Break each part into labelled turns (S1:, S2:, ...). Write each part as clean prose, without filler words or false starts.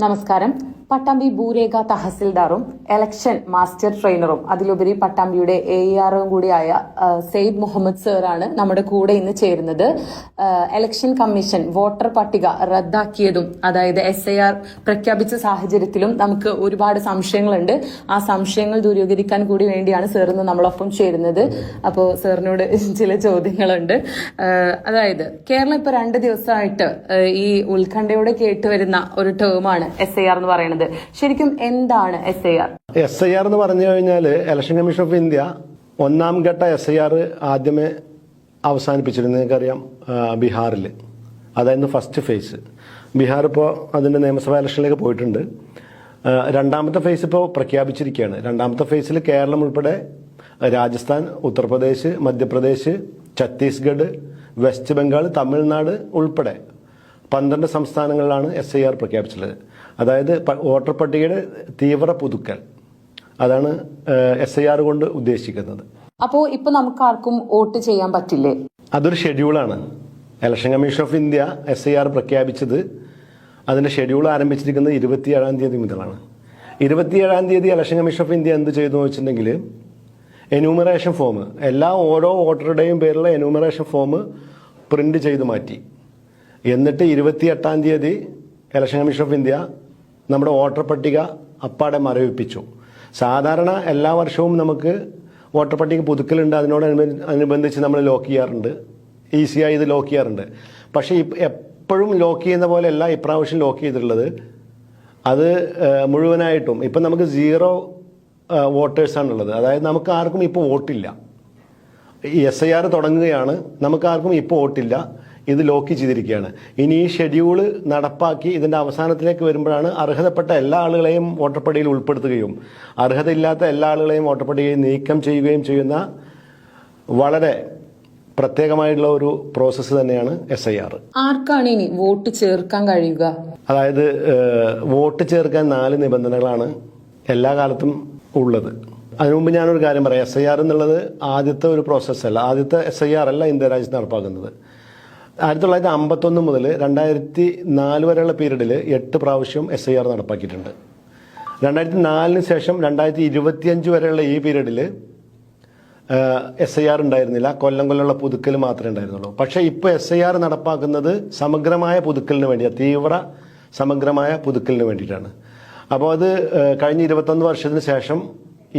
S1: നമസ്കാരം. Pattambi ഭൂരേഖ തഹസിൽദാറും election master ട്രെയിനറും അതിലുപരി പട്ടാമ്പിയുടെ AERഉം കൂടിയായ സെയ്ദ് മുഹമ്മദ് സാറാണ് നമ്മുടെ കൂടെ ഇന്ന് ചേരുന്നത്. ഇലക്ഷൻ കമ്മീഷൻ വോട്ടർ പട്ടിക റദ്ദാക്കിയതും അതായത് SIR പ്രഖ്യാപിച്ച സാഹചര്യത്തിലും നമുക്ക് ഒരുപാട് സംശയങ്ങളുണ്ട്. ആ സംശയങ്ങൾ ദൂരീകരിക്കാൻ കൂടി വേണ്ടിയാണ് സാർ ഇന്ന് നമ്മളൊപ്പം ചേരുന്നത്. അപ്പോൾ സാറിനോട് ചില ചോദ്യങ്ങളുണ്ട്. അതായത് കേരളം ഇപ്പൊ 2 ദിവസമായിട്ട് ഈ ഉത്കണ്ഠയോടെ കേട്ടുവരുന്ന ഒരു ടേമാണ് SIR എന്ന് പറയുന്നത്. ശരിക്കും എന്താണ്
S2: SIR എന്ന് പറഞ്ഞു കഴിഞ്ഞാൽ ഇലക്ഷൻ കമ്മീഷൻ ഓഫ് ഇന്ത്യ 1ാം ഘട്ട SIR ആദ്യമേ അവസാനിപ്പിച്ചിരുന്നു. നിങ്ങൾക്കറിയാം, ബീഹാറിൽ. അതായിരുന്നു ഫസ്റ്റ് ഫേസ്. ബീഹാർ ഇപ്പോൾ അതിന്റെ നിയമസഭാ ഇലക്ഷനിലേക്ക് പോയിട്ടുണ്ട്. 2ാമത്തെ ഫേസ് ഇപ്പോൾ പ്രഖ്യാപിച്ചിരിക്കുകയാണ്. 2ാമത്തെ ഫേസിൽ കേരളം ഉൾപ്പെടെ രാജസ്ഥാൻ, ഉത്തർപ്രദേശ്, മധ്യപ്രദേശ്, ഛത്തീസ്ഗഡ്, വെസ്റ്റ് ബംഗാൾ, തമിഴ്നാട് ഉൾപ്പെടെ 12 സംസ്ഥാനങ്ങളിലാണ് SIR പ്രഖ്യാപിച്ചിട്ടുള്ളത്. അതായത് വോട്ടർ പട്ടികയുടെ തീവ്ര പുതുക്കൽ. അതാണ് SIR കൊണ്ട് ഉദ്ദേശിക്കുന്നത്.
S1: അപ്പോൾ ഇപ്പൊ നമുക്ക് ആർക്കും വോട്ട് ചെയ്യാൻ പറ്റില്ലേ?
S2: അതൊരു ഷെഡ്യൂളാണ്. Election commission of India SIR പ്രഖ്യാപിച്ചത്, അതിന്റെ ഷെഡ്യൂൾ ആരംഭിച്ചിരിക്കുന്നത് 27-ാം തീയതി മുതലാണ്. 27-ാം തീയതി ഇലക്ഷൻ കമ്മീഷൻ ഓഫ് ഇന്ത്യ എന്ത് ചെയ്തു വെച്ചിട്ടുണ്ടെങ്കിൽ എന്യൂമറേഷൻ ഫോം, ഓരോ വോട്ടറുടെയും പേരിലുള്ള എന്യൂമറേഷൻ ഫോം പ്രിന്റ് ചെയ്ത് മാറ്റി. എന്നിട്ട് 28-ാം തീയതി ഇലക്ഷൻ കമ്മീഷൻ ഓഫ് ഇന്ത്യ നമ്മുടെ വോട്ടർ പട്ടിക അപ്പാടെ മരവിപ്പിച്ചു. സാധാരണ എല്ലാ വർഷവും നമുക്ക് വോട്ടർ പട്ടിക പുതുക്കലുണ്ട്. അതിനോടനുബന്ധിച്ച് നമ്മൾ ലോക്ക് ചെയ്യാറുണ്ട്. ഈസിയായി ഇത് ലോക്ക് ചെയ്യാറുണ്ട്. പക്ഷേ എപ്പോഴും ലോക്ക് ചെയ്യുന്ന പോലെയല്ല ഇപ്രാവശ്യം ലോക്ക് ചെയ്തിട്ടുള്ളത്. അത് മുഴുവനായിട്ടും ഇപ്പം നമുക്ക് 0 വോട്ടേഴ്സാണുള്ളത്. അതായത് നമുക്ക് ആർക്കും ഇപ്പോൾ വോട്ടില്ല. ഈ SIR തുടങ്ങുകയാണ്, നമുക്ക് ആർക്കും ഇപ്പോൾ വോട്ടില്ല. ഇത് ലോക്ക് ചെയ്തിരിക്കുകയാണ്. ഇനി ഈ ഷെഡ്യൂള് നടപ്പാക്കി ഇതിന്റെ അവസാനത്തിലേക്ക് വരുമ്പോഴാണ് അർഹതപ്പെട്ട എല്ലാ ആളുകളെയും വോട്ടർ പട്ടികയിൽ ഉൾപ്പെടുത്തുകയും അർഹതയില്ലാത്ത എല്ലാ ആളുകളെയും വോട്ടർ പട്ടികയിൽ നീക്കം ചെയ്യുകയും ചെയ്യുന്ന വളരെ പ്രത്യേകമായിട്ടുള്ള ഒരു പ്രോസസ്സ് തന്നെയാണ് SIR.
S1: ആർക്കാണ് ഇനി വോട്ട് ചേർക്കാൻ കഴിയുക?
S2: അതായത് വോട്ട് ചേർക്കാൻ 4 നിബന്ധനകളാണ് എല്ലാ കാലത്തും ഉള്ളത്. അതിനുമുമ്പ് ഞാനൊരു കാര്യം പറയാം. SIR എന്നുള്ളത് ആദ്യത്തെ ഒരു പ്രോസസ്സല്ല. ആദ്യത്തെ SIR അല്ല ഇന്ത്യ രാജ്യത്ത് നടപ്പാക്കുന്നത്. 1951 മുതൽ 2004 വരെയുള്ള പീരീഡിൽ 8 പ്രാവശ്യം SIR നടപ്പാക്കിയിട്ടുണ്ട്. 2004 ശേഷം 2025 വരെയുള്ള ഈ പീരീഡിൽ SIR ഉണ്ടായിരുന്നില്ല. കൊല്ലമുള്ള പുതുക്കൽ മാത്രമേ ഉണ്ടായിരുന്നുള്ളൂ. പക്ഷേ ഇപ്പോൾ SIR നടപ്പാക്കുന്നത് സമഗ്രമായ പുതുക്കലിന് വേണ്ടിയാണ്, തീവ്ര സമഗ്രമായ പുതുക്കലിന് വേണ്ടിയിട്ടാണ്. അപ്പോൾ അത് കഴിഞ്ഞ 21 വർഷത്തിന് ശേഷം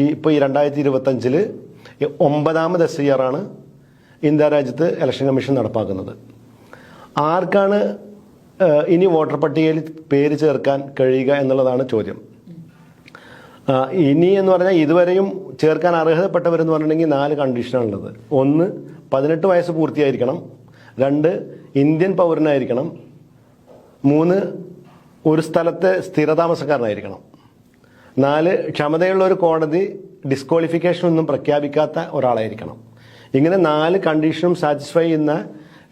S2: ഇപ്പോൾ ഈ 2025 9ാമത് SIR ആണ് ഇന്ത്യ രാജ്യത്ത് ഇലക്ഷൻ കമ്മീഷൻ നടപ്പാക്കുന്നത്. ആർക്കാണ് ഇനി വോട്ടർ പട്ടികയിൽ പേര് ചേർക്കാൻ കഴിയുക എന്നുള്ളതാണ് ചോദ്യം. ഇനി എന്ന് പറഞ്ഞാൽ ഇതുവരെയും ചേർക്കാൻ അർഹതപ്പെട്ടവരെന്ന് പറഞ്ഞിട്ടുണ്ടെങ്കിൽ 4 കണ്ടീഷനാണുള്ളത്. 1, 18 വയസ്സ് പൂർത്തിയായിരിക്കണം. 2, ഇന്ത്യൻ പൗരനായിരിക്കണം. 3, ഒരു സ്ഥലത്തെ സ്ഥിരതാമസക്കാരനായിരിക്കണം. 4, ക്ഷമതയുള്ള ഒരു കോടതി ഡിസ്ക്വാളിഫിക്കേഷൻ ഒന്നും പ്രഖ്യാപിക്കാത്ത ഒരാളായിരിക്കണം. ഇങ്ങനെ 4 കണ്ടീഷനും സാറ്റിസ്ഫൈ ചെയ്യുന്ന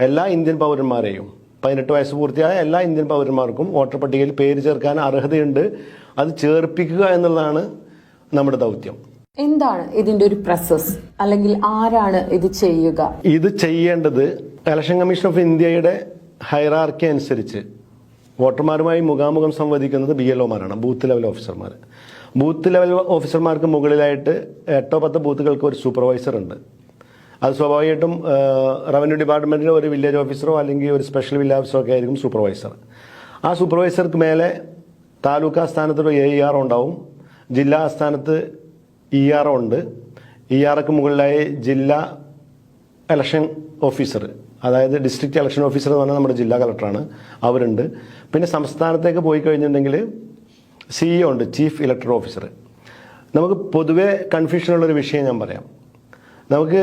S2: എല്ലാ ഇന്ത്യൻ പൗരന്മാരെയും, 18 വയസ്സ് പൂർത്തിയായ എല്ലാ ഇന്ത്യൻ പൗരന്മാർക്കും വോട്ടർ പട്ടികയിൽ പേര് ചേർക്കാൻ അർഹതയുണ്ട്. അത് ചേർപ്പിക്കുക എന്നുള്ളതാണ് നമ്മുടെ ദൗത്യം.
S1: എന്താണ് ഇതിന്റെ ഒരു പ്രോസസ്, അല്ലെങ്കിൽ ആരാണ് ഇത് ചെയ്യുക?
S2: ഇത് ചെയ്യേണ്ടത് ഇലക്ഷൻ കമ്മീഷൻ ഓഫ് ഇന്ത്യയുടെ ഹൈറാർക്കി അനുസരിച്ച് വോട്ടർമാരുമായി മുഖാമുഖം സംവദിക്കുന്നത് BLOമാരാണ്, ബൂത്ത് ലെവൽ ഓഫീസർമാർ. ബൂത്ത് ലെവൽ ഓഫീസർമാർക്ക് മുകളിലായിട്ട് 8-10 ബൂത്തുകൾക്ക് ഒരു സൂപ്പർവൈസർ ഉണ്ട്. അത് സ്വാഭാവികമായിട്ടും റവന്യൂ ഡിപ്പാർട്ട്മെന്റിലെ ഒരു വില്ലേജ് ഓഫീസറോ അല്ലെങ്കിൽ ഒരു സ്പെഷ്യൽ വില്ലേജ് ഓഫീസറോ ഒക്കെ ആയിരിക്കും സൂപ്പർവൈസർ. ആ സൂപ്പർവൈസർക്ക് മേലെ താലൂക്ക് ആസ്ഥാനത്തൊരു AER ഉണ്ടാവും. ജില്ലാ ആസ്ഥാനത്ത് ERO ഉണ്ട്. ERക്ക് മുകളിലായി ജില്ലാ ഇലക്ഷൻ ഓഫീസർ, അതായത് ഡിസ്ട്രിക്ട് ഇലക്ഷൻ ഓഫീസർ എന്ന് പറഞ്ഞാൽ നമ്മുടെ ജില്ലാ കളക്ടറാണ്, അവരുണ്ട്. പിന്നെ സംസ്ഥാനത്തേക്ക് പോയി കഴിഞ്ഞിട്ടുണ്ടെങ്കിൽ CEO ഉണ്ട്, ചീഫ് ഇലക്ടറൽ ഓഫീസർ. നമുക്ക് പൊതുവെ കൺഫ്യൂഷനുള്ളൊരു വിഷയം ഞാൻ പറയാം. നമുക്ക്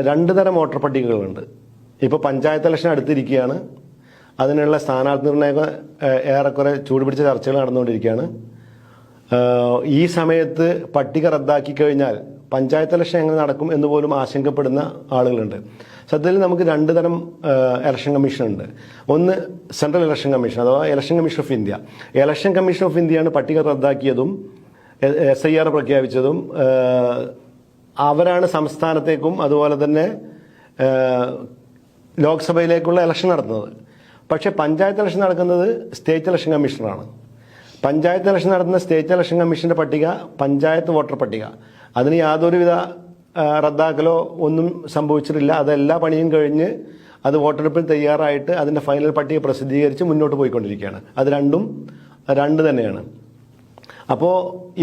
S2: 2 തരം വോട്ടർ പട്ടികകളുണ്ട്. ഇപ്പോൾ പഞ്ചായത്ത് ഇലക്ഷൻ അടുത്തിരിക്കുകയാണ്. അതിനുള്ള സ്ഥാനാർത്ഥി നിർണ്ണയമൊക്കെ ഏറെക്കുറെ ചൂടുപിടിച്ച ചർച്ചകൾ നടന്നുകൊണ്ടിരിക്കുകയാണ്. ഈ സമയത്ത് പട്ടിക റദ്ദാക്കി കഴിഞ്ഞാൽ പഞ്ചായത്ത് ഇലക്ഷൻ എങ്ങനെ നടക്കും എന്ന് പോലും ആശങ്കപ്പെടുന്ന ആളുകളുണ്ട്. സത്യത്തിൽ നമുക്ക് 2 തരം ഇലക്ഷൻ കമ്മീഷൻ ഉണ്ട്. ഒന്ന് സെൻട്രൽ ഇലക്ഷൻ കമ്മീഷൻ അഥവാ election commission of India. Election commission of ഇന്ത്യയാണ് പട്ടിക റദ്ദാക്കിയതും SIR പ്രഖ്യാപിച്ചതും. അവരാണ് സംസ്ഥാനത്തേക്കും അതുപോലെ തന്നെ ലോക്സഭയിലേക്കുള്ള ഇലക്ഷൻ നടത്തുന്നത്. പക്ഷേ പഞ്ചായത്ത് ഇലക്ഷൻ നടക്കുന്നത് സ്റ്റേറ്റ് ഇലക്ഷൻ കമ്മീഷണറാണ്. പഞ്ചായത്ത് ഇലക്ഷൻ നടത്തുന്ന സ്റ്റേറ്റ് ഇലക്ഷൻ കമ്മീഷന്റെ പട്ടിക പഞ്ചായത്ത് വോട്ടർ പട്ടിക. അതിന് യാതൊരുവിധ റദ്ദാക്കലോ ഒന്നും സംഭവിച്ചിട്ടില്ല. അതെല്ലാ പണിയും കഴിഞ്ഞ് അത് വോട്ടെടുപ്പിന് തയ്യാറായിട്ട് അതിൻ്റെ ഫൈനൽ പട്ടിക പ്രസിദ്ധീകരിച്ച് മുന്നോട്ട് പോയിക്കൊണ്ടിരിക്കുകയാണ്. അത് രണ്ടും രണ്ട് തന്നെയാണ്. അപ്പോൾ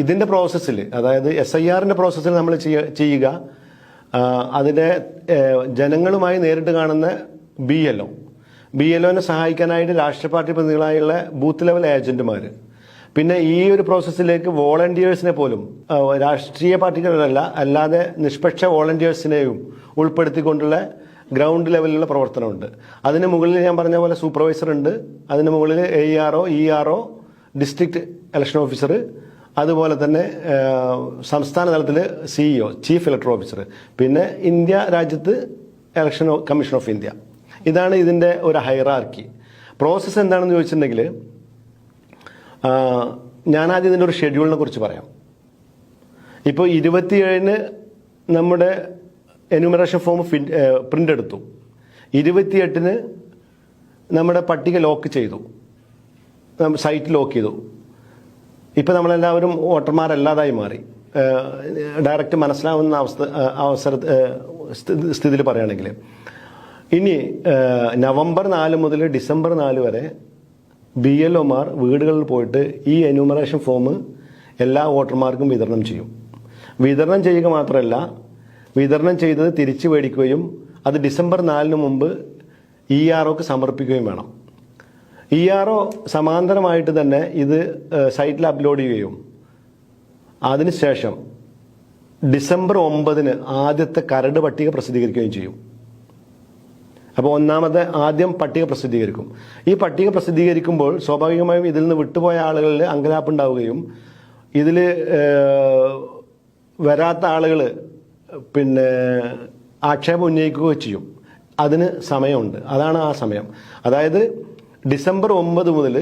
S2: ഇതിൻ്റെ പ്രോസസ്സിൽ, അതായത് SIRന്റെ പ്രോസസ്സിൽ നമ്മൾ ചെയ്യുക അതിൻ്റെ ജനങ്ങളുമായി നേരിട്ട് കാണുന്ന BLOനെ സഹായിക്കാനായിട്ട് രാഷ്ട്രീയ പാർട്ടി പ്രതിനിധികളായുള്ള ബൂത്ത് ലെവൽ ഏജന്റുമാർ, പിന്നെ ഈ ഒരു പ്രോസസ്സിലേക്ക് വോളണ്ടിയേഴ്സിനെ പോലും രാഷ്ട്രീയ പാർട്ടികളല്ല അല്ലാതെ നിഷ്പക്ഷ വോളണ്ടിയേഴ്സിനെയും ഉൾപ്പെടുത്തിക്കൊണ്ടുള്ള ഗ്രൗണ്ട് ലെവലിലുള്ള പ്രവർത്തനമുണ്ട്. അതിന് മുകളിൽ ഞാൻ പറഞ്ഞ പോലെ സൂപ്പർവൈസർ ഉണ്ട്, അതിന് മുകളിൽ ARO ERO district election officer, അതുപോലെ തന്നെ സംസ്ഥാന തലത്തിൽ CEO ചീഫ് ഇലക്ടറൽ ഓഫീസർ, പിന്നെ ഇന്ത്യ രാജ്യത്ത് ഇലക്ഷൻ കമ്മീഷൻ ഓഫ് ഇന്ത്യ. ഇതാണ് ഇതിൻ്റെ ഒരു ഹൈറാർക്കി. പ്രോസസ്സ് എന്താണെന്ന് ചോദിച്ചിട്ടുണ്ടെങ്കിൽ ഞാനാദ്യം ഇതിൻ്റെ ഒരു ഷെഡ്യൂളിനെ കുറിച്ച് പറയാം. ഇപ്പോൾ 27-ന് നമ്മുടെ എന്യൂമറേഷൻ ഫോം പ്രിൻ്റ് എടുത്തു, 28-ന് നമ്മുടെ പട്ടിക ലോക്ക് ചെയ്തു, സൈറ്റ് ലോക്ക് ചെയ്തു. ഇപ്പം നമ്മളെല്ലാവരും വോട്ടർമാരല്ലാതായി മാറി. ഡയറക്റ്റ് മനസ്സിലാവുന്ന സ്ഥിതിയിൽ പറയുകയാണെങ്കിൽ ഇനി നവംബർ 4 മുതൽ ഡിസംബർ 4 വരെ BLOമാർ വീടുകളിൽ പോയിട്ട് ഈ എന്യൂമറേഷൻ ഫോം എല്ലാ വോട്ടർമാർക്കും വിതരണം ചെയ്യും. വിതരണം ചെയ്യുക മാത്രമല്ല, വിതരണം ചെയ്തത് തിരിച്ചു മേടിക്കുകയും അത് ഡിസംബർ 4-ന് മുമ്പ് EROക്ക് സമർപ്പിക്കുകയും വേണം. ERO സമാന്തരമായിട്ട് തന്നെ ഇത് സൈറ്റിൽ അപ്ലോഡ് ചെയ്യുകയും അതിനുശേഷം ഡിസംബർ 9-ന് ആദ്യത്തെ കരട് പട്ടിക പ്രസിദ്ധീകരിക്കുകയും ചെയ്യും. അപ്പോൾ ആദ്യം പട്ടിക പ്രസിദ്ധീകരിക്കും. ഈ പട്ടിക പ്രസിദ്ധീകരിക്കുമ്പോൾ സ്വാഭാവികമായും ഇതിൽ നിന്ന് വിട്ടുപോയ ആളുകളിൽ അങ്കലാപ്പുണ്ടാവുകയും ഇതിൽ വരാത്ത ആളുകൾ പിന്നെ ആക്ഷേപം ഉന്നയിക്കുകയും ചെയ്യും. അതിന് സമയമുണ്ട്. അതാണ് ആ സമയം. അതായത് ഡിസംബർ 9 മുതൽ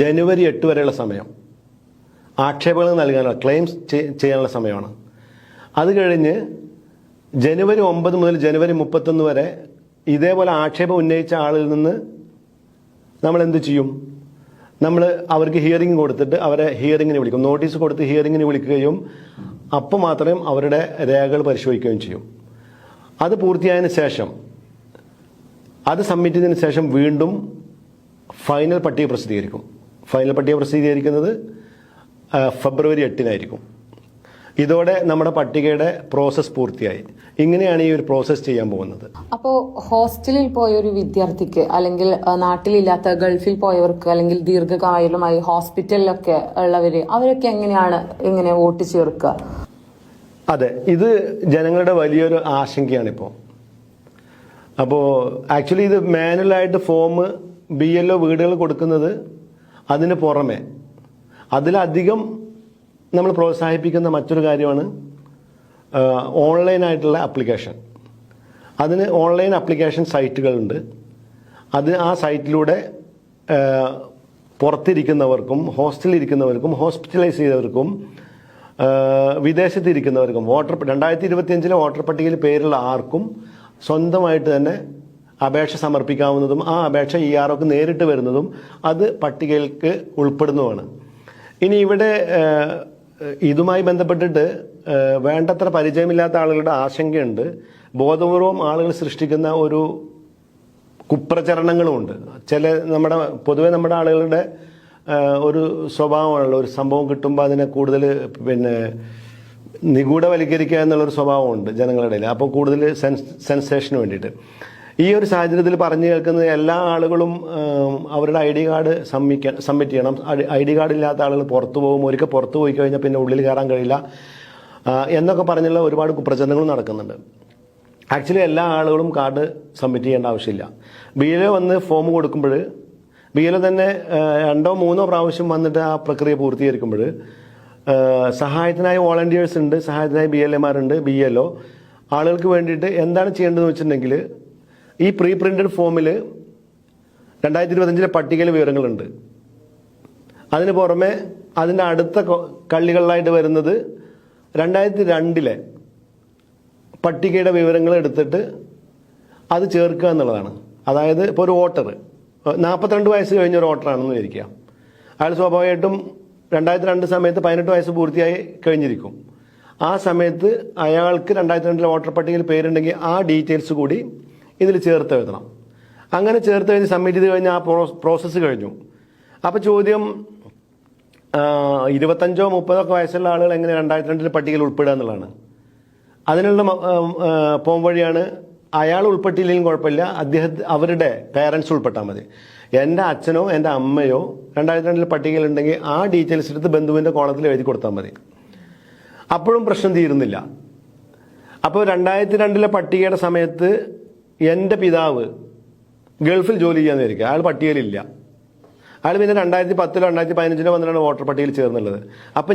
S2: ജനുവരി 8 വരെയുള്ള സമയം ആക്ഷേപങ്ങൾ നൽകാനുള്ള ക്ലെയിംസ് ചെയ്യാനുള്ള സമയമാണ്. അത് കഴിഞ്ഞ് ജനുവരി 9 മുതൽ ജനുവരി 31 വരെ ഇതേപോലെ ആക്ഷേപം ഉന്നയിച്ച ആളിൽ നിന്ന് നമ്മൾ എന്ത് ചെയ്യും? നമ്മൾ അവർക്ക് ഹിയറിംഗ് കൊടുത്തിട്ട് അവരെ ഹിയറിങ്ങിന് വിളിക്കും. നോട്ടീസ് കൊടുത്ത് ഹിയറിങ്ങിന് വിളിക്കുകയും അപ്പോൾ മാത്രമേ അവരുടെ രേഖകൾ പരിശോധിക്കുകയും ചെയ്യും. അത് പൂർത്തിയായതിനു ശേഷം, അത് സബ്മിറ്റ് ചെയ്തതിന് ശേഷം വീണ്ടും ഫൈനൽ പട്ടിക പ്രസിദ്ധീകരിക്കും. ഫൈനൽ പട്ടിക പ്രസിദ്ധീകരിക്കുന്നത് ഫെബ്രുവരി 8-നായിരിക്കും. ഇതോടെ നമ്മുടെ പട്ടികയുടെ പ്രോസസ്സ് പൂർത്തിയായി. ഇങ്ങനെയാണ് ഈ ഒരു പ്രോസസ്സ് ചെയ്യാൻ പോകുന്നത്.
S1: അപ്പോൾ ഹോസ്റ്റലിൽ പോയ ഒരു വിദ്യാർത്ഥിക്ക്, അല്ലെങ്കിൽ നാട്ടിലില്ലാത്ത ഗൾഫിൽ പോയവർക്ക്, അല്ലെങ്കിൽ ദീർഘകാലമായി ഹോസ്പിറ്റലിലൊക്കെ ഉള്ളവര്, അവരൊക്കെ എങ്ങനെയാണ് ഇങ്ങനെ വോട്ട് ചേർക്കുക?
S2: അതെ, ഇത് ജനങ്ങളുടെ വലിയൊരു ആശങ്കയാണിപ്പോൾ. അപ്പോൾ ആക്ച്വലി ഇത് മാനുവലായിട്ട് ഫോം BLO വീടുകൾ കൊടുക്കുന്നത് അതിന് പുറമെ അതിലധികം നമ്മൾ പ്രോത്സാഹിപ്പിക്കുന്ന മറ്റൊരു കാര്യമാണ് ഓൺലൈനായിട്ടുള്ള ആപ്ലിക്കേഷൻ. അതിന് ഓൺലൈൻ ആപ്ലിക്കേഷൻ സൈറ്റുകളുണ്ട്. അത് ആ സൈറ്റിലൂടെ പുറത്തിരിക്കുന്നവർക്കും ഹോസ്റ്റലിരിക്കുന്നവർക്കും ഹോസ്പിറ്റലൈസ് ചെയ്തവർക്കും വിദേശത്തിരിക്കുന്നവർക്കും 2025 വോട്ടർ പട്ടികയിൽ പേരുള്ള ആർക്കും സ്വന്തമായിട്ട് തന്നെ അപേക്ഷ സമർപ്പിക്കാവുന്നതും ആ അപേക്ഷ EROക്ക് നേരിട്ട് വരുന്നതും അത് പട്ടികയിലേക്ക് ഉൾപ്പെടുന്നതുമാണ്. ഇനി ഇവിടെ ഇതുമായി ബന്ധപ്പെട്ടിട്ട് വേണ്ടത്ര പരിചയമില്ലാത്ത ആളുകളുടെ ആശങ്കയുണ്ട്. ബോധപൂർവം ആളുകൾ സൃഷ്ടിക്കുന്ന ഒരു കുപ്രചരണങ്ങളുമുണ്ട്. പൊതുവെ നമ്മുടെ ആളുകളുടെ ഒരു സ്വഭാവമാണല്ലോ, ഒരു സംഭവം കിട്ടുമ്പോൾ അതിനെ കൂടുതൽ നിഗൂഢവൽക്കരിക്കുക എന്നുള്ളൊരു സ്വഭാവമുണ്ട് ജനങ്ങളുടെ ഇടയിൽ. അപ്പോൾ കൂടുതൽ സെൻസേഷന് വേണ്ടിയിട്ട് ഈ ഒരു സാഹചര്യത്തിൽ പറഞ്ഞു കേൾക്കുന്നത് എല്ലാ ആളുകളും അവരുടെ ID കാർഡ് സബ്മിറ്റ് ചെയ്യണം. ID കാർഡ് ഇല്ലാത്ത ആളുകൾ പുറത്തു പോകും, ഒരിക്കൽ പുറത്തു പോയി കഴിഞ്ഞാൽ പിന്നെ ഉള്ളിൽ കയറാൻ കഴിയില്ല എന്നൊക്കെ പറഞ്ഞുള്ള ഒരുപാട് കുപ്രചരണങ്ങൾ നടക്കുന്നുണ്ട്. ആക്ച്വലി എല്ലാ ആളുകളും കാർഡ് സബ്മിറ്റ് ചെയ്യേണ്ട ആവശ്യമില്ല. BLO വന്ന് ഫോം കൊടുക്കുമ്പോൾ BLO തന്നെ 2 or 3 പ്രാവശ്യം വന്നിട്ട് ആ പ്രക്രിയ പൂർത്തീകരിക്കുമ്പോൾ സഹായത്തിനായി വോളണ്ടിയേഴ്സ് ഉണ്ട്, സഹായത്തിനായി BLAമാരുണ്ട്. BLO ആളുകൾക്ക് വേണ്ടിയിട്ട് എന്താണ് ചെയ്യേണ്ടതെന്ന് വെച്ചിട്ടുണ്ടെങ്കിൽ ഈ പ്രീ പ്രിന്റഡ് ഫോമിൽ 2025 പട്ടികയിലെ വിവരങ്ങളുണ്ട്. അതിന് പുറമെ അതിൻ്റെ അടുത്ത കള്ളികളിലായിട്ട് വരുന്നത് 2002 പട്ടികയുടെ വിവരങ്ങൾ എടുത്തിട്ട് അത് ചേർക്കുക എന്നുള്ളതാണ്. അതായത് ഇപ്പോൾ ഒരു വോട്ടർ 42 വയസ്സ് കഴിഞ്ഞ ഒരു വോട്ടറാണെന്ന് വിചാരിക്കുക. അയാൾ സ്വാഭാവികമായിട്ടും 2002 സമയത്ത് 18 വയസ്സ് പൂർത്തിയായി കഴിഞ്ഞിരിക്കും. ആ സമയത്ത് അയാൾക്ക് 2002 വോട്ടർ പട്ടികയിൽ പേരുണ്ടെങ്കിൽ ആ ഡീറ്റെയിൽസ് കൂടി ഇതിൽ ചേർത്ത് എഴുതണം. അങ്ങനെ ചേർത്ത് കഴിഞ്ഞ് സബ്മിറ്റ് ചെയ്ത് കഴിഞ്ഞാൽ ആ പ്രോസസ്സ് കഴിഞ്ഞു. അപ്പോൾ ചോദ്യം 25-30 വയസ്സുള്ള ആളുകൾ എങ്ങനെ 2002 പട്ടികയിൽ ഉൾപ്പെടുക എന്നുള്ളതാണ്. അതിനുള്ള പോം വഴിയാണ് അയാൾ ഉൾപ്പെട്ടില്ലെങ്കിലും കുഴപ്പമില്ല, അവരുടെ പേരൻസ് ഉൾപ്പെട്ടാൽ മതി. എൻ്റെ അച്ഛനോ എൻ്റെ അമ്മയോ 2002 പട്ടികയിലുണ്ടെങ്കിൽ ആ ഡീറ്റെയിൽസ് എടുത്ത് ബന്ധുവിൻ്റെ കോളത്തിൽ എഴുതി കൊടുത്താൽ മതി. അപ്പോഴും പ്രശ്നം തീരുന്നില്ല. അപ്പോൾ 2002 പട്ടികയുടെ സമയത്ത് എൻ്റെ പിതാവ് ഗൾഫിൽ ജോലി ചെയ്യാൻ വിചാരിക്കുക, അയാൾ പട്ടികയിലില്ല. അയാൾ പിന്നെ 2010-ലോ 2015-ലോ വന്നിട്ടാണ് വോട്ടർ പട്ടികയിൽ ചേർന്നുള്ളത്. അപ്പം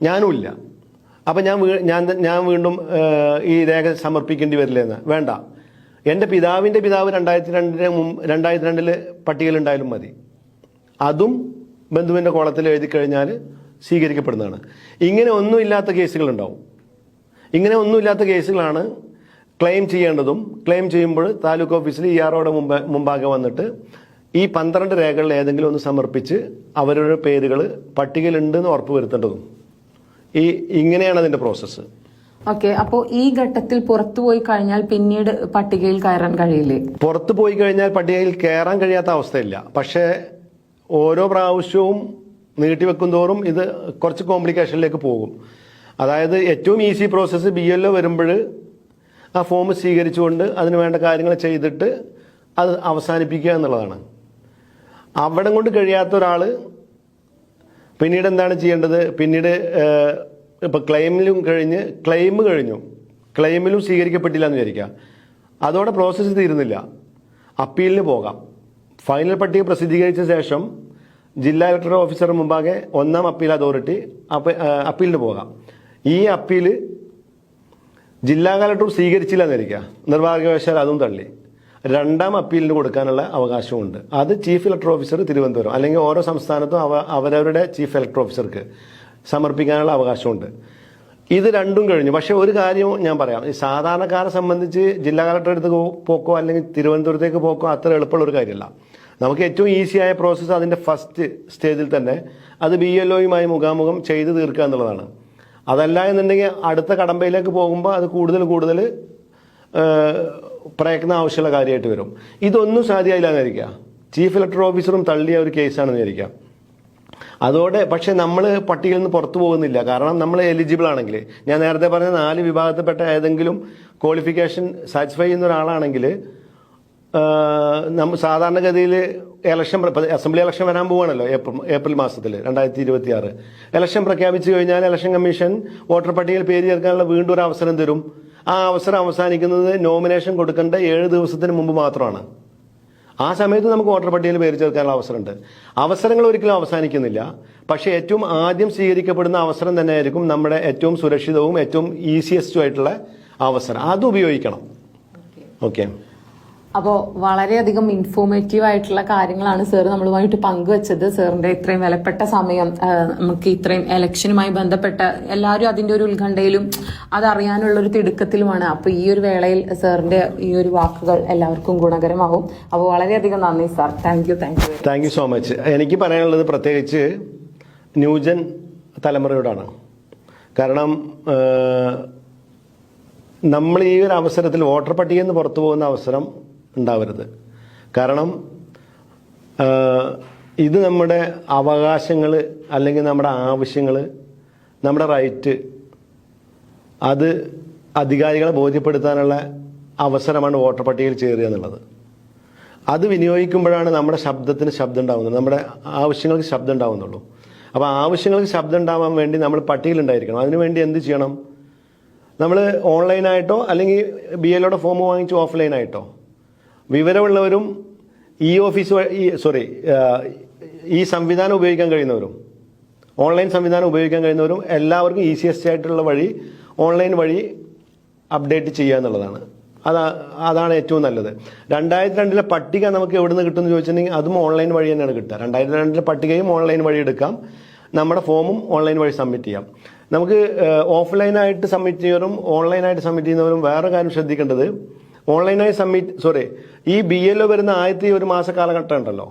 S2: ഞാനുമില്ല. അപ്പം ഞാൻ വീണ്ടും ഈ രേഖ സമർപ്പിക്കേണ്ടി വരില്ല എന്ന് വേണ്ട. എൻ്റെ പിതാവിൻ്റെ പിതാവ് 2002 പട്ടികയിലുണ്ടായാലും മതി. അതും ബന്ധുവിൻ്റെ കോളത്തിൽ എഴുതി കഴിഞ്ഞാൽ സ്വീകരിക്കപ്പെടുന്നതാണ്. ഇങ്ങനെ ഒന്നുമില്ലാത്ത കേസുകളുണ്ടാവും. ഇങ്ങനെ ഒന്നുമില്ലാത്ത കേസുകളാണ് ക്ലെയിം ചെയ്യേണ്ടതും. ക്ലെയിം ചെയ്യുമ്പോൾ താലൂക്ക് ഓഫീസിൽ EROയുടെ മുമ്പാകെ വന്നിട്ട് ഈ 12 രേഖകളിൽ ഏതെങ്കിലും ഒന്ന് സമർപ്പിച്ച് അവരുടെ പേരുകൾ പട്ടികയിലുണ്ടെന്ന് ഉറപ്പ് വരുത്തേണ്ടതും. ഇങ്ങനെയാണ് അതിന്റെ പ്രോസസ്സ്.
S1: ഓക്കെ, അപ്പോൾ ഈ ഘട്ടത്തിൽ പുറത്തു പോയി കഴിഞ്ഞാൽ പിന്നീട് പട്ടികയിൽ കയറാൻ കഴിയില്ലേ?
S2: പുറത്തു പോയി കഴിഞ്ഞാൽ പട്ടികയിൽ കയറാൻ കഴിയാത്ത അവസ്ഥയില്ല. പക്ഷേ ഓരോ പ്രാവശ്യവും നീട്ടിവെക്കും തോറും ഇത് കുറച്ച് കോംപ്ലിക്കേഷനിലേക്ക് പോകും. അതായത് ഏറ്റവും ഈസി പ്രോസസ്സ് BLO വരുമ്പോൾ ആ ഫോം സ്വീകരിച്ചുകൊണ്ട് അതിന് വേണ്ട കാര്യങ്ങൾ ചെയ്തിട്ട് അത് അവസാനിപ്പിക്കുക എന്നുള്ളതാണ്. അവിടെ കൊണ്ട് കഴിയാത്ത ഒരാൾ പിന്നീട് എന്താണ് ചെയ്യേണ്ടത്? പിന്നീട് ഇപ്പോൾ ക്ലെയിമിലും സ്വീകരിക്കപ്പെട്ടില്ല എന്ന് വിചാരിക്കുക. അതോടെ പ്രോസസ്സ് തീരുന്നില്ല, അപ്പീലിന് പോകാം. ഫൈനൽ പട്ടിക പ്രസിദ്ധീകരിച്ച ശേഷം ജില്ലാ ഇലക്ടറൽ ഓഫീസർ മുമ്പാകെ 1ാം അപ്പീൽ അതോറിറ്റി അപ്പീലിന് പോകാം. ഈ അപ്പീല് ജില്ലാ കളക്ടർ സ്വീകരിച്ചില്ല എന്നിരിക്കുക, നിർഭാഗ്യവശാൽ അതും തള്ളി. 2ാം അപ്പീലിന് കൊടുക്കാനുള്ള അവകാശമുണ്ട്. അത് ചീഫ് ഇലക്ടറൽ ഓഫീസർ തിരുവനന്തപുരം അല്ലെങ്കിൽ ഓരോ സംസ്ഥാനത്തും അവരവരുടെ ചീഫ് ഇലക്ടറൽ ഓഫീസർക്ക് സമർപ്പിക്കാനുള്ള അവകാശമുണ്ട്. ഇത് രണ്ടും കഴിഞ്ഞു. പക്ഷെ ഒരു കാര്യം ഞാൻ പറയാം, ഈ സാധാരണക്കാരെ സംബന്ധിച്ച് ജില്ലാ കളക്ടറുടെ അടുത്ത് പോക്കോ അല്ലെങ്കിൽ തിരുവനന്തപുരത്തേക്ക് പോക്കോ അത്ര എളുപ്പമുള്ള ഒരു കാര്യമല്ല. നമുക്ക് ഏറ്റവും ഈസിയായ പ്രോസസ്സ് അതിൻ്റെ ഫസ്റ്റ് സ്റ്റേജിൽ തന്നെ അത് BLOയുമായി മുഖാമുഖം ചെയ്ത് തീർക്കുക എന്നുള്ളതാണ്. അതല്ല എന്നുണ്ടെങ്കിൽ അടുത്ത കടമ്പയിലേക്ക് പോകുമ്പോൾ അത് കൂടുതൽ പ്രയത്നം ആവശ്യമുള്ള കാര്യമായിട്ട് വരും. ഇതൊന്നും സാധ്യമായില്ല എന്നിരിക്കുക, ചീഫ് ഇലക്ടറൽ ഓഫീസറും തള്ളിയ ഒരു കേസാണെന്ന് വിചാരിക്കാം. അതോടെ പക്ഷെ നമ്മൾ പട്ടികയിൽ നിന്ന് പുറത്തു പോകുന്നില്ല. കാരണം നമ്മൾ എലിജിബിൾ ആണെങ്കിൽ, ഞാൻ നേരത്തെ പറഞ്ഞ 4 വിഭാഗത്തിൽപ്പെട്ട ഏതെങ്കിലും ക്വാളിഫിക്കേഷൻ സാറ്റിസ്ഫൈ ചെയ്യുന്ന ഒരാളാണെങ്കിൽ സാധാരണഗതിയിൽ അസംബ്ലി ഇലക്ഷൻ വരാൻ പോവുകയാണല്ലോ ഏപ്രിൽ മാസത്തിൽ 2026 ഇലക്ഷൻ പ്രഖ്യാപിച്ചു കഴിഞ്ഞാൽ ഇലക്ഷൻ കമ്മീഷൻ വോട്ടർ പട്ടികയിൽ പേര് ചേർക്കാനുള്ള വീണ്ടും ഒരു അവസരം തരും. ആ അവസരം അവസാനിക്കുന്നത് നോമിനേഷൻ കൊടുക്കേണ്ട 7 ദിവസത്തിന് മുമ്പ് മാത്രമാണ്. ആ സമയത്ത് നമുക്ക് വോട്ടർ പട്ടികയിൽ പേര് ചേർക്കാനുള്ള അവസരമുണ്ട്. അവസരങ്ങൾ ഒരിക്കലും അവസാനിക്കുന്നില്ല. പക്ഷേ ഏറ്റവും ആദ്യം സ്വീകരിക്കപ്പെടുന്ന അവസരം തന്നെയായിരിക്കും നമ്മുടെ ഏറ്റവും സുരക്ഷിതവും ഏറ്റവും ഈസിയസ്റ്റും ആയിട്ടുള്ള അവസരം. അത് ഉപയോഗിക്കണം. ഓക്കെ,
S1: അപ്പോൾ വളരെയധികം ഇൻഫോർമേറ്റീവ് ആയിട്ടുള്ള കാര്യങ്ങളാണ് സാർ നമ്മളുമായിട്ട് പങ്കുവച്ചത്. സാറിന്റെ ഇത്രയും വിലപ്പെട്ട സമയം നമുക്ക് ഇത്രയും ഇലക്ഷനുമായി ബന്ധപ്പെട്ട എല്ലാവരും അതിന്റെ ഒരു ഉത്കണ്ഠയിലും അതറിയാനുള്ള ഒരു തിടുക്കത്തിലുമാണ്. അപ്പോൾ ഈ ഒരു വേളയിൽ സാറിന്റെ ഈ ഒരു വാക്കുകൾ എല്ലാവർക്കും ഗുണകരമാവും. അപ്പോൾ വളരെയധികം നന്ദി sir. Thank you
S2: so much. എനിക്ക് പറയാനുള്ളത് പ്രത്യേകിച്ച് ന്യൂജൻ തലമുറയോടാണ്. കാരണം നമ്മൾ ഈ ഒരു അവസരത്തിൽ വോട്ടർ പട്ടികയിൽ നിന്ന് പുറത്തു പോകുന്ന അവസരം ഉണ്ടാവരുത്. കാരണം ഇത് നമ്മുടെ അവകാശങ്ങൾ അല്ലെങ്കിൽ നമ്മുടെ ആവശ്യങ്ങൾ, നമ്മുടെ റൈറ്റ്, അത് അധികാരികളെ ബോധ്യപ്പെടുത്താനുള്ള അവസരമാണ് വോട്ടർ പട്ടികയിൽ ചേരുക എന്നുള്ളത്. അത് വിനിയോഗിക്കുമ്പോഴാണ് നമ്മുടെ ശബ്ദത്തിന് ശബ്ദം ഉണ്ടാവുന്നത്, നമ്മുടെ ആവശ്യങ്ങൾക്ക് ശബ്ദം ഉണ്ടാവുന്നുള്ളൂ. അപ്പോൾ ആവശ്യങ്ങൾക്ക് ശബ്ദം ഉണ്ടാവാൻ വേണ്ടി നമ്മൾ പട്ടികയിൽ ഉണ്ടായിരിക്കണം. അതിനുവേണ്ടി എന്ത് ചെയ്യണം? നമ്മൾ ഓൺലൈനായിട്ടോ അല്ലെങ്കിൽ BLOയുടെ ഫോം വാങ്ങിച്ച് ഓഫ്ലൈനായിട്ടോ വിവരമുള്ളവരും ഈ സംവിധാനം ഉപയോഗിക്കാൻ കഴിയുന്നവരും, ഓൺലൈൻ സംവിധാനം ഉപയോഗിക്കാൻ കഴിയുന്നവരും എല്ലാവർക്കും ഈസിയസ്റ്റ് ആയിട്ടുള്ള വഴി ഓൺലൈൻ വഴി അപ്ഡേറ്റ് ചെയ്യുക എന്നുള്ളതാണ്. അതാണ് ഏറ്റവും നല്ലത്. 2002 പട്ടിക നമുക്ക് എവിടെ നിന്ന് കിട്ടുമെന്ന് ചോദിച്ചിട്ടുണ്ടെങ്കിൽ അതും ഓൺലൈൻ വഴി തന്നെയാണ് കിട്ടുക. 2002 പട്ടികയും ഓൺലൈൻ വഴി എടുക്കാം, നമ്മുടെ ഫോമും ഓൺലൈൻ വഴി സബ്മിറ്റ് ചെയ്യാം. നമുക്ക് ഓഫ്ലൈനായിട്ട് സബ്മിറ്റ് ചെയ്യുന്നവരും ഓൺലൈനായിട്ട് സബ്മിറ്റ് ചെയ്യുന്നവരും വേറെ കാര്യം ശ്രദ്ധിക്കേണ്ടത്, ഓൺലൈനായി ഈ BLO വരുന്ന ആദ്യത്തെ 1 മാസ കാലഘട്ടം ഉണ്ടല്ലോ,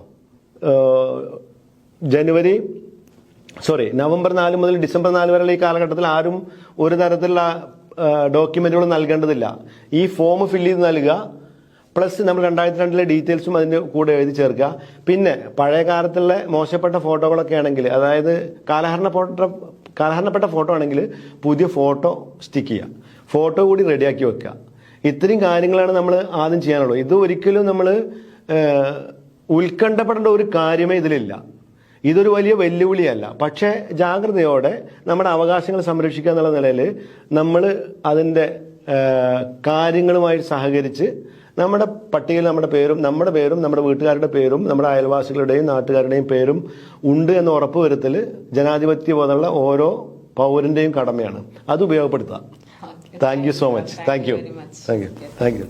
S2: നവംബർ 4 മുതൽ ഡിസംബർ 4 വരെയുള്ള ഈ കാലഘട്ടത്തിൽ ആരും ഒരു തരത്തിലുള്ള ഡോക്യുമെന്റുകൾ നൽകേണ്ടതില്ല. ഈ ഫോം ഫില്ല് ചെയ്ത് നൽകുക, പ്ലസ് നമ്മൾ 2002 ഡീറ്റെയിൽസും അതിൻ്റെ കൂടെ എഴുതി ചേർക്കുക. പിന്നെ പഴയ കാലത്തുള്ള മോശപ്പെട്ട ഫോട്ടോകളൊക്കെ ആണെങ്കിൽ, അതായത് കാലഹരണപ്പെട്ട ഫോട്ടോ ആണെങ്കിൽ പുതിയ ഫോട്ടോ സ്റ്റിക്ക് ചെയ്യുക, ഫോട്ടോ കൂടി റെഡിയാക്കി വെക്കുക. ഇത്രയും കാര്യങ്ങളാണ് നമ്മൾ ആദ്യം ചെയ്യാനുള്ളത്. ഇത് ഒരിക്കലും നമ്മൾ ഉത്കണ്ഠപ്പെടേണ്ട ഒരു കാര്യമേ ഇതിലില്ല. ഇതൊരു വലിയ വെല്ലുവിളിയല്ല. പക്ഷേ ജാഗ്രതയോടെ നമ്മുടെ അവകാശങ്ങൾ സംരക്ഷിക്കുക എന്നുള്ള നിലയിൽ നമ്മൾ അതിൻ്റെ കാര്യങ്ങളുമായി സഹകരിച്ച് നമ്മുടെ പട്ടികയിൽ നമ്മുടെ പേരും നമ്മുടെ വീട്ടുകാരുടെ പേരും നമ്മുടെ അയൽവാസികളുടെയും നാട്ടുകാരുടെയും പേരും ഉണ്ട് എന്ന് ഉറപ്പുവരുത്തൽ ജനാധിപത്യ ബോധമുള്ള ഓരോ പൗരന്റെയും കടമയാണ്. അത് ഉപയോഗപ്പെടുത്തുക. Thank you so much. Thank U.